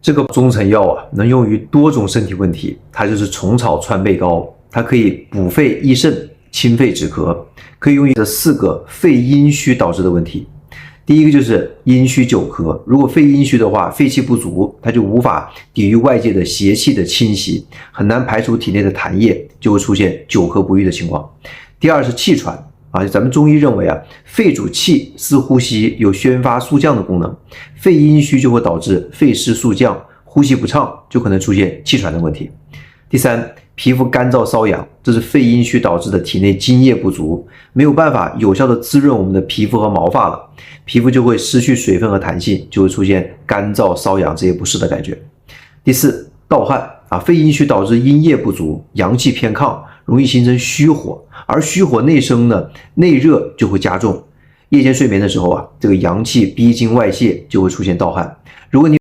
这个中成药啊，能用于多种身体问题，它就是虫草川贝膏，它可以补肺益肾、清肺止咳，可以用于这4个肺阴虚导致的问题。第一个就是阴虚久咳，如果肺阴虚的话，肺气不足，它就无法抵御外界的邪气的侵袭，很难排除体内的痰液，就会出现久咳不愈的情况。第二是气喘。咱们中医认为啊，肺主气，司呼吸，有宣发肃降的功能。肺阴虚就会导致肺湿肃降，呼吸不畅，就可能出现气喘的问题。第三，皮肤干燥瘙痒，这是肺阴虚导致的体内津液不足，没有办法有效的滋润我们的皮肤和毛发了，皮肤就会失去水分和弹性，就会出现干燥瘙痒这些不适的感觉。第四，盗汗肺阴虚导致阴液不足，阳气偏亢，容易形成虚火，而虚火内生呢，内热就会加重。夜间睡眠的时候啊，这个阳气逼经外泄，就会出现盗汗。如果你